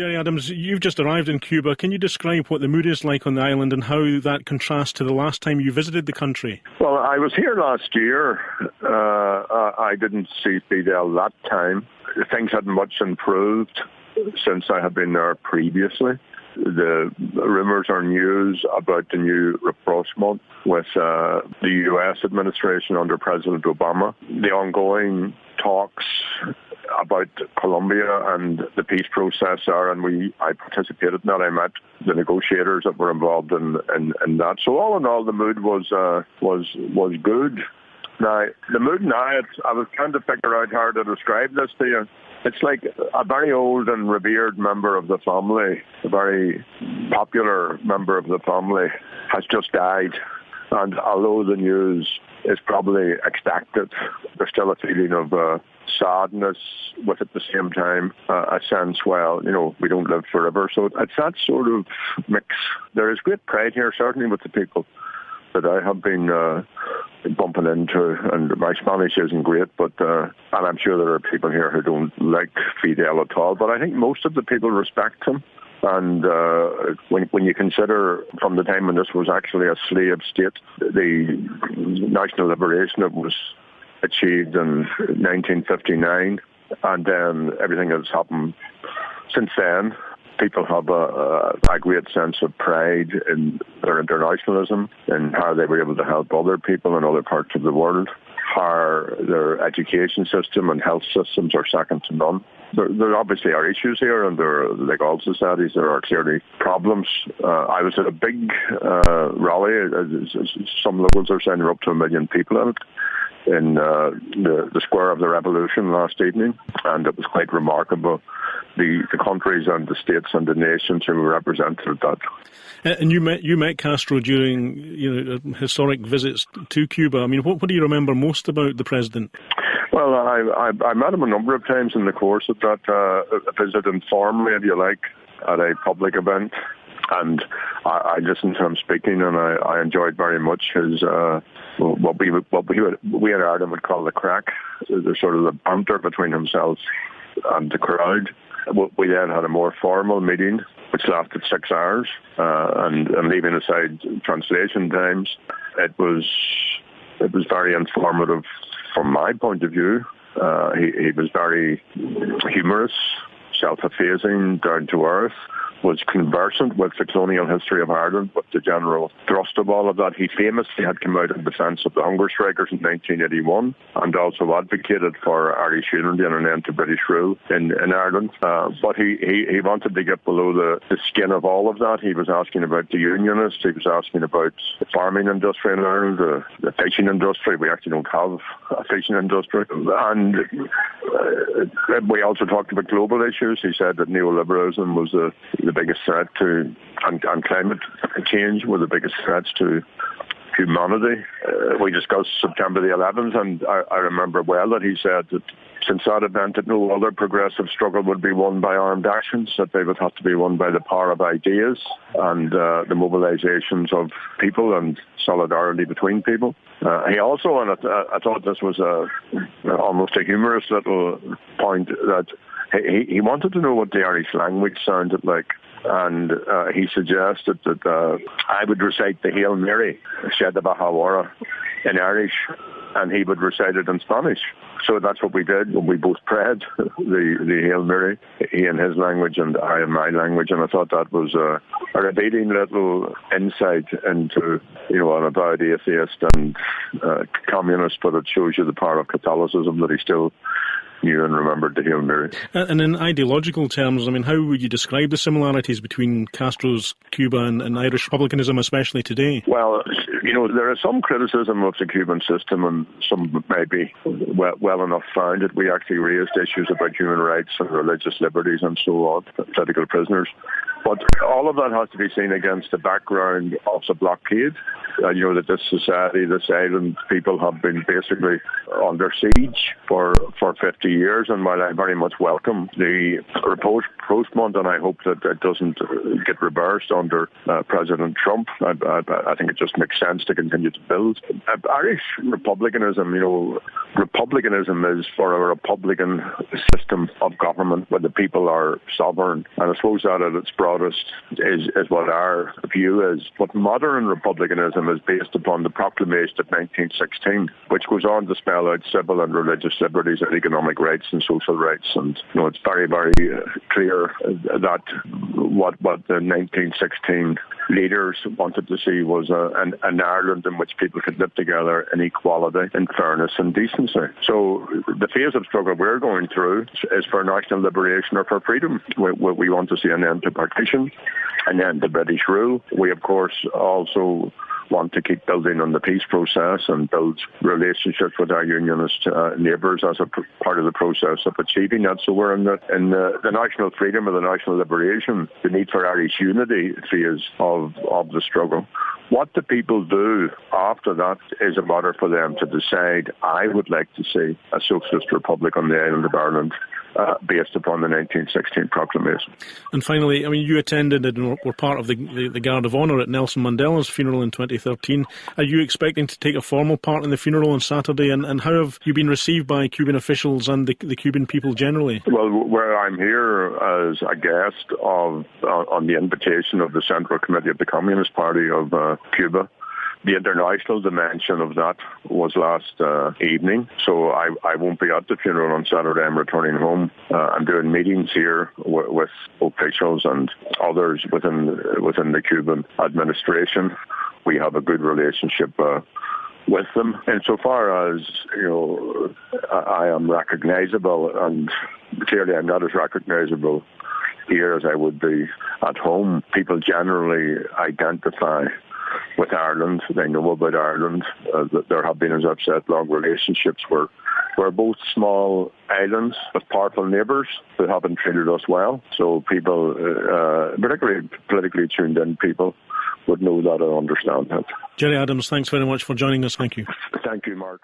Gerry Adams, you've just arrived in Cuba. Can you describe what the mood is like on the island and how that contrasts to the last time you visited the country? Well, I was here last year. I didn't see Fidel that time. Things hadn't much improved since I had been there previously. The rumours or news about the new rapprochement with the U.S. administration under President Obama, the ongoing talks about Colombia and the peace process there, and I participated in that. I met the negotiators that were involved in that. So all in all, the mood was good. Now, the mood now, I was trying to figure out how to describe this to you. It's like a very old and revered member of the family, a very popular member of the family, has just died. And although the news is probably expected, there's still a feeling of sadness with at the same time a sense, well, we don't live forever. So it's that sort of mix. There is great pride here, certainly with the people that I have been bumping into, and my Spanish isn't great, but and I'm sure there are people here who don't like Fidel at all, but I think most of the people respect him. And when you consider from the time when this was actually a slave state, the national liberation that was achieved in 1959, and then everything that's happened since then, people have a great sense of pride in their internationalism and how they were able to help other people in other parts of the world, how their education system and health systems are second to none. There obviously are issues here, and like all societies, there are clearly problems. I was at a big rally. Some locals are saying there were up to 1 million people in it, in the square of the Revolution last evening, and it was quite remarkable. The countries and the states and the nations who were represented at that. And you met Castro during historic visits to Cuba. I mean, what do you remember most about the president? Well, I met him a number of times in the course of that visit, informally, if you like, at a public event. And I listened to him speaking, and I enjoyed very much his what we in Ireland would call the crack, the sort of the banter between himself and the crowd. We then had a more formal meeting, which lasted 6 hours, and leaving aside translation times, it was very informative from my point of view. He was very humorous, self-effacing, down to earth, was conversant with the colonial history of Ireland, with the general thrust of all of that. He famously had come out in defence of the hunger strikers in 1981 and also advocated for Irish unity and an end to British rule in Ireland. But he wanted to get below the skin of all of that. He was asking about the unionists. He was asking about the farming industry in Ireland, the fishing industry. We actually don't have a fishing industry. And we also talked about global issues. He said that neoliberalism was the biggest threat to, and climate change were the biggest threats to humanity. We discussed September the 11th, and I remember well that he said that since that event that no other progressive struggle would be won by armed actions, that they would have to be won by the power of ideas and the mobilizations of people and solidarity between people. He also, and I thought this was almost a humorous little point, that he wanted to know what the Irish language sounded like. And he suggested that I would recite the Hail Mary, Sheda Bahawara, in Irish, and he would recite it in Spanish. So that's what we did when we both prayed the Hail Mary, he in his language and I in my language. And I thought that was a revealing little insight into, an avowed atheist and communist, but it shows you the power of Catholicism that he still knew and remembered the Hail Mary. And in ideological terms, I mean, how would you describe the similarities between Castro's Cuba and Irish republicanism, especially today? Well, there is some criticism of the Cuban system, and some may be well enough founded. We actually raised issues about human rights and religious liberties and so on, political prisoners. But all of that has to be seen against the background of the blockade. That this society, this island, people have been basically under siege for 50 years. And while I very much welcome the postponement, and I hope that it doesn't get reversed under President Trump, I think it just makes sense to continue to build. Irish republicanism, republicanism is for a republican system of government where the people are sovereign. And I suppose that at its broadest is what our view is. But modern republicanism is based upon the Proclamation of 1916, which goes on to spell out civil and religious liberties and economic rights and social rights. And it's very, very clear that what the 1916 leaders wanted to see was an Ireland in which people could live together in equality, in fairness and decency. So the phase of struggle we're going through is for national liberation or for freedom. We want to see an end to partition, an end to British rule. We, of course, also want to keep building on the peace process and build relationships with our unionist neighbours as a part of the process of achieving that. So we're in the national freedom or the national liberation, the need for Irish unity phase of the struggle. What the people do after that is a matter for them to decide. I would like to see a socialist republic on the island of Ireland based upon the 1916 proclamation. And finally, you attended and were part of the Guard of Honour at Nelson Mandela's funeral in 2013. Are you expecting to take a formal part in the funeral on Saturday? And how have you been received by Cuban officials and the Cuban people generally? Well, where I'm here as a guest on the invitation of the Central Committee of the Communist Party of Cuba. The international dimension of that was last evening, so I won't be at the funeral on Saturday. I'm returning home. I'm doing meetings here with officials and others within the Cuban administration. We have a good relationship with them. Insofar as, I am recognizable, and clearly I'm not as recognizable here as I would be at home. People generally identify with Ireland. They know about Ireland. There have been, as I've said, long relationships where we're both small islands with powerful neighbours who haven't treated us well. So people, particularly politically tuned in people, would know that and understand that. Gerry Adams, thanks very much for joining us. Thank you. Thank you, Mark.